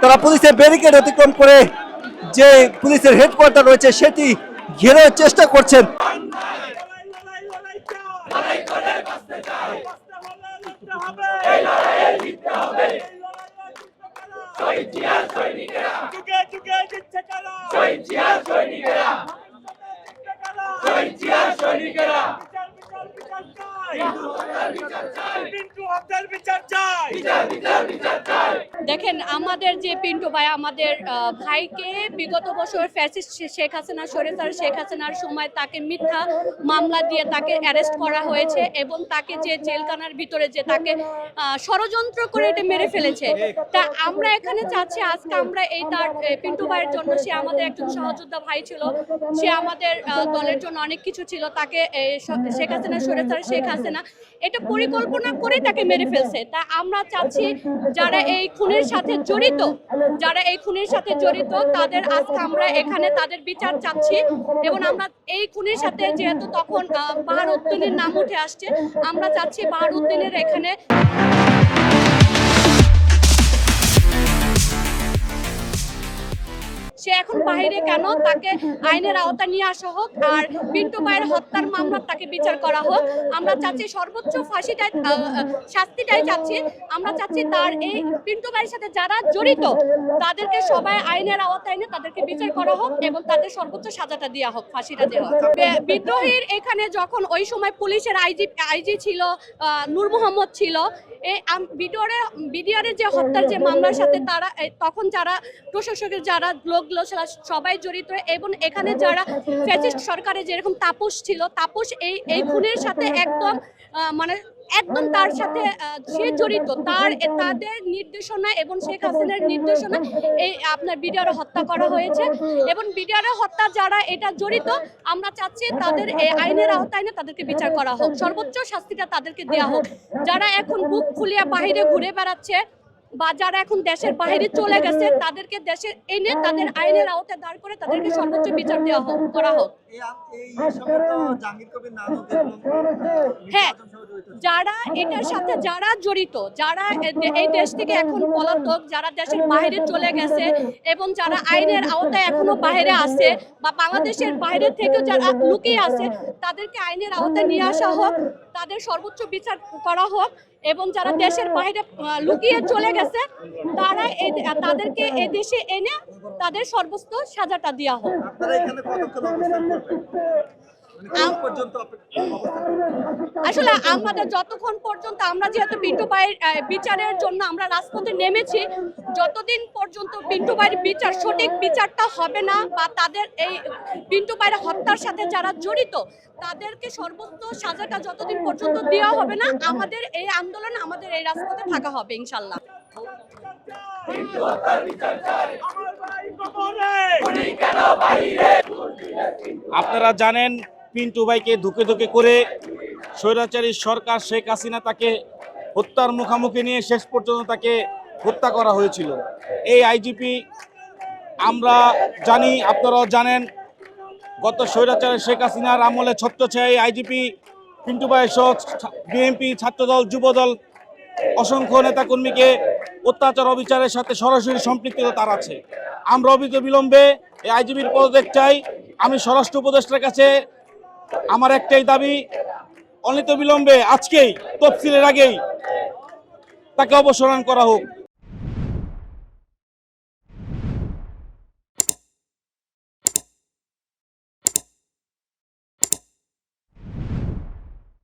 তারা পুলিশের ব্যারিকেড অতিক্রম করে যে পুলিশের হেডকোয়ার্টার রয়েছে সেটি ঘেরার চেষ্টা করছেন। দেখেন, আমাদের যে পিন্টু ভাই আমাদের ভাইকে বিগত বছর ফ্যাসিস্ট শেখ হাসিনা স্বৈরাচার শেখ হাসিনার সময় তাকে মিথ্যা মামলা দিয়ে তাকে অ্যারেস্ট করা হয়েছে এবং তাকে যে জেলখানার ভিতরে যে তাকে ষড়যন্ত্র করে এটা মেরে ফেলেছে। তা আমরা এখানে চাচ্ছি আজকে আমরা এই তার পিন্টু ভাইয়ের জন্য, সে আমাদের একজন সহযোদ্ধা ভাই ছিল, সে আমাদের দলের জন্য অনেক কিছু ছিল। তাকে শেখ হাসিনা স্বৈরাচার শেখ হাসিনা এটা পরিকল্পনা করে তাকে মেরে ফেলছে। তা আমরা চাচ্ছি যারা এই খুনের সাথে জড়িত, তাদের আজকে আমরা এখানে তাদের বিচার চাচ্ছি। এবং আমরা এই খুনের সাথে যেহেতু তখন বাহারউদ্দিনের নাম উঠে আসছে, আমরা চাচ্ছি বাহারউদ্দিনের এখানে সে এখন বাইরে কেন, তাকে আইনের আওতা নিয়ে আসা হোক, আর পিন্টু ভাইয়ের হত্যার মামলা তাকে বিচার করা হোক। আমরা চাচ্ছি সর্বোচ্চ শাস্তিটাই চাচ্ছি। আমরা চাচ্ছি তার এই পিন্টু ভাইয়ের সাথে যারা জড়িত তাদেরকে সবাই আইনের আওতায় এনে তাদেরকে বিচার করা হোক এবং তাদের সর্বোচ্চ সাজাটা দেওয়া হোক, ফাঁসিটা দেওয়া হোক। বিদ্রোহীর এখানে যখন ওই সময় পুলিশের আইজি ছিল নূর মোহাম্মদ ছিল, এই বিডিআরের যে হত্যার যে মামলার সাথে তারা তখন যারা প্রশাসকের যারা লোকগুলো সবাই জড়িত, এবং এখানে যারা ফ্যাসিস্ট সরকারে যেরকম তাপস ছিল, তাপস এই খুনের সাথে একদম তার সাথে সে জড়িত। তাদের নির্দেশনা এবং শেখ হাসিনার নির্দেশনা এই আপনার বিডিআর হত্যা করা হয়েছে। এবং বিডিআর হত্যা যারা এটা জড়িত, আমরা চাচ্ছি তাদের আইনের আওতায় এনে তাদেরকে বিচার করা হোক, সর্বোচ্চ শাস্তিটা তাদেরকে দেওয়া হোক। যারা এখন বুক ফুলিয়ে বাহিরে ঘুরে বেড়াচ্ছে বা যারা এখন দেশের বাইরে চলে গেছে, তাদেরকে দেশে এনে তাদের আইনের আওতায় দাঁড় করে তাদেরকে সর্বোচ্চ বিচার দেওয়া হোক, করা হোক। হ্যাঁ, যারা এটার সাথে যারা জড়িত, যারা এই দেশ থেকে এখন পলাতক, যারা দেশের বাইরে চলে গেছে এবং যারা আইনের আওতায় এখনো বাইরে আছে বা বাংলাদেশের বাইরে থেকে যারা লুকিয়ে আছে, তাদেরকে আইনের আওতায় নিয়ে আসা হোক, তাদের সর্বোচ্চ বিচার করা হোক। এবং যারা দেশের বাইরে লুকিয়ে চলে গেছে তাদেরকে এই দেশে এনে তাদের সর্বোচ্চ সাজাটা দেওয়া হোক। আসলে আমাদের যতক্ষণ পর্যন্ত আমরা যেহেতু পিন্টু ভাইয়ের বিচারের জন্য আমরা রাজপথে নেমেছি, যতদিন পর্যন্ত পিন্টু ভাইয়ের বিচার সঠিক বিচারটা হবে না বা তাদের এই পিন্টু ভাইয়ের হত্যার সাথে যারা জড়িত তাদেরকে সর্বোচ্চ সাজাটা যতদিন পর্যন্ত দেওয়া হবে না, আমাদের এই আন্দোলন, আমাদের এই রাজপথে থাকা হবে ইনশাল্লাহ। আপনারা জানেন পিন্টু ভাইকে ধুকে ধুকে করে স্বৈরাচারী সরকার শেখ হাসিনা তাকে হত্যার মুখোমুখি নিয়ে শেষ পর্যন্ত তাকে হত্যা করা হয়েছিল। এই আইজিপি আমরা জানি, আপনারাও জানেন, গত স্বৈরাচারী শেখ হাসিনার আমলে ছত্রছায়া আইজিপি পিন্টু ভাই সহ বিএনপি, ছাত্রদল, যুবদল অসংখ্য নেতাকর্মীকে অত্যাচার অবিচারের সাথে সরাসরি সম্পৃক্ততা তার আছে। আমরা অবিলম্বে এই আইজিপির পদত্যাগ চাই। আমি স্বরাষ্ট্র উপদেষ্টার কাছে আমার একটাই দাবি, অনিত বিলম্বে আজকেই তফসিলের আগেই তাকে অপসারণ করা হোক।